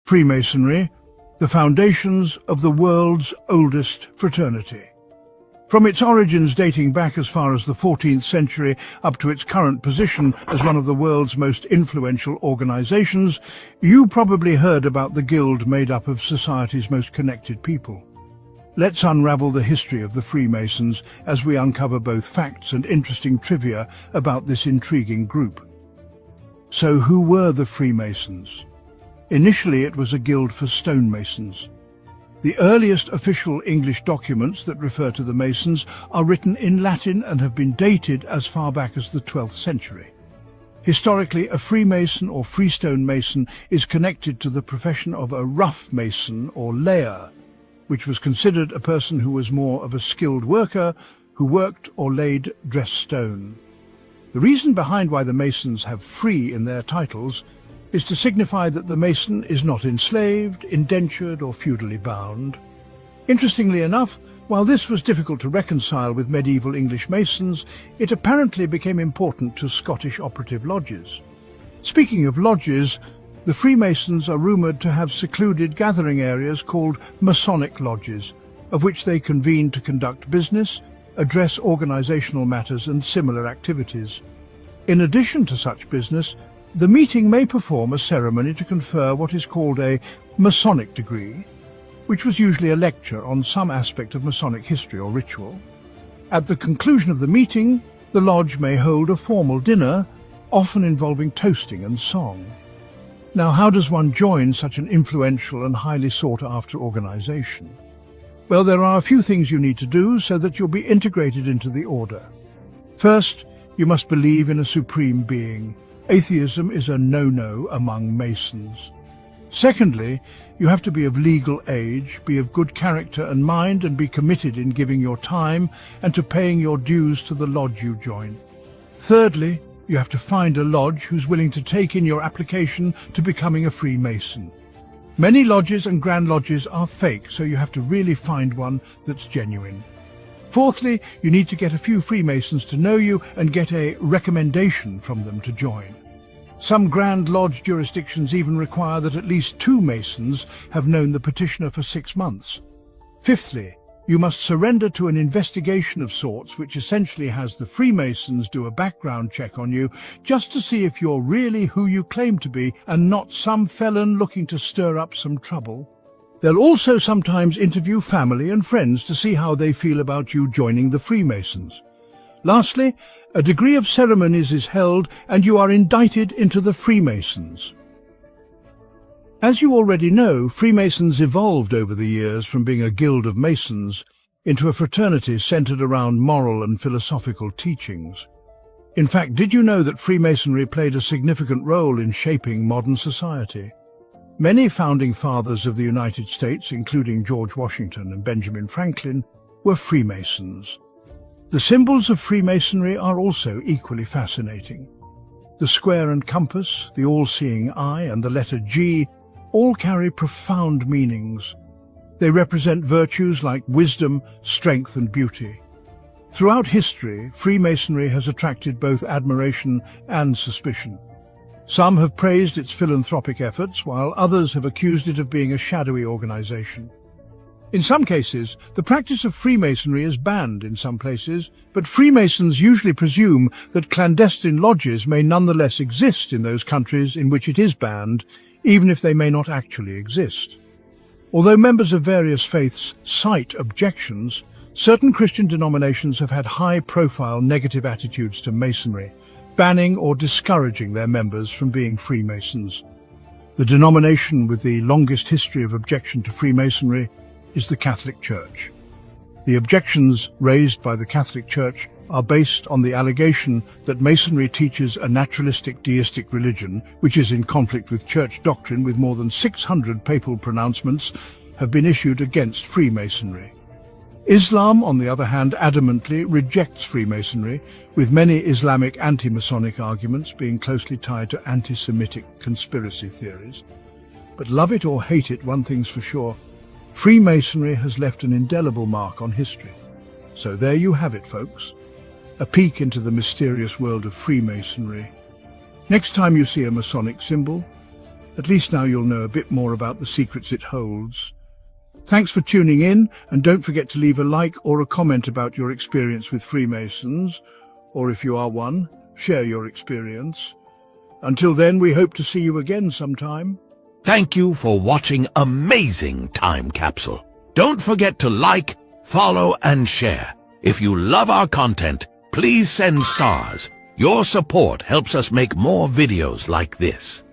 Freemasonry, the foundations of the world's oldest fraternity. From its origins dating back as far as the 14th century up to its current position as one of the world's most influential organizations, you probably heard about the guild made up of society's most connected people. Let's unravel the history of the Freemasons as we uncover both facts and interesting trivia about this intriguing group. So who were the Freemasons? Initially, it was a guild for stonemasons. The earliest official English documents that refer to the Masons are written in Latin and have been dated as far back as the 12th century. Historically, a Freemason or Freestone Mason is connected to the profession of a rough mason or layer, which was considered a person who was more of a skilled worker who worked or laid dressed stone. The reason behind why the Masons have free in their titles is to signify that the Mason is not enslaved, indentured or feudally bound. Interestingly enough, while this was difficult to reconcile with medieval English Masons, it apparently became important to Scottish operative lodges. Speaking of lodges, the Freemasons are rumoured to have secluded gathering areas called Masonic lodges, of which they convene to conduct business, address organisational matters and similar activities. In addition to such business, the meeting may perform a ceremony to confer what is called a Masonic degree, which was usually a lecture on some aspect of Masonic history or ritual. At the conclusion of the meeting, the lodge may hold a formal dinner, often involving toasting and song. Now, how does one join such an influential and highly sought-after organization? Well, there are a few things you need to do so that you'll be integrated into the order. First, you must believe in a supreme being. Atheism is a no-no among Masons. Secondly, you have to be of legal age, be of good character and mind, and be committed in giving your time and to paying your dues to the lodge you join. Thirdly, you have to find a lodge who's willing to take in your application to becoming a Freemason. Many lodges and Grand Lodges are fake, so you have to really find one that's genuine. Fourthly, you need to get a few Freemasons to know you and get a recommendation from them to join. Some Grand Lodge jurisdictions even require that at least 2 Masons have known the petitioner for 6 months. Fifthly, you must surrender to an investigation of sorts, which essentially has the Freemasons do a background check on you just to see if you're really who you claim to be and not some felon looking to stir up some trouble. They'll also sometimes interview family and friends to see how they feel about you joining the Freemasons. Lastly, a degree of ceremonies is held and you are indicted into the Freemasons. As you already know, Freemasons evolved over the years from being a guild of Masons into a fraternity centered around moral and philosophical teachings. In fact, did you know that Freemasonry played a significant role in shaping modern society? Many founding fathers of the United States, including George Washington and Benjamin Franklin, were Freemasons. The symbols of Freemasonry are also equally fascinating. The square and compass, the all-seeing eye, and the letter G all carry profound meanings. They represent virtues like wisdom, strength, and beauty. Throughout history, Freemasonry has attracted both admiration and suspicion. Some have praised its philanthropic efforts, while others have accused it of being a shadowy organization. In some cases, the practice of Freemasonry is banned in some places, but Freemasons usually presume that clandestine lodges may nonetheless exist in those countries in which it is banned, even if they may not actually exist. Although members of various faiths cite objections, certain Christian denominations have had high-profile negative attitudes to Masonry, banning or discouraging their members from being Freemasons. The denomination with the longest history of objection to Freemasonry is the Catholic Church. The objections raised by the Catholic Church are based on the allegation that Masonry teaches a naturalistic deistic religion, which is in conflict with church doctrine, with more than 600 papal pronouncements have been issued against Freemasonry. Islam, on the other hand, adamantly rejects Freemasonry, with many Islamic anti-Masonic arguments being closely tied to anti-Semitic conspiracy theories. But love it or hate it, one thing's for sure: Freemasonry has left an indelible mark on history. So there you have it, folks. A peek into the mysterious world of Freemasonry. Next time you see a Masonic symbol, At least now you'll know a bit more about the secrets it holds. Thanks for tuning in, and don't forget to leave a like or a comment about your experience with Freemasons, or if you are one, share your experience. Until then, we hope to see you again sometime. Thank you for watching Amazing Time Capsule. Don't forget to like, follow, and share. If you love our content, please send stars. Your support helps us make more videos like this.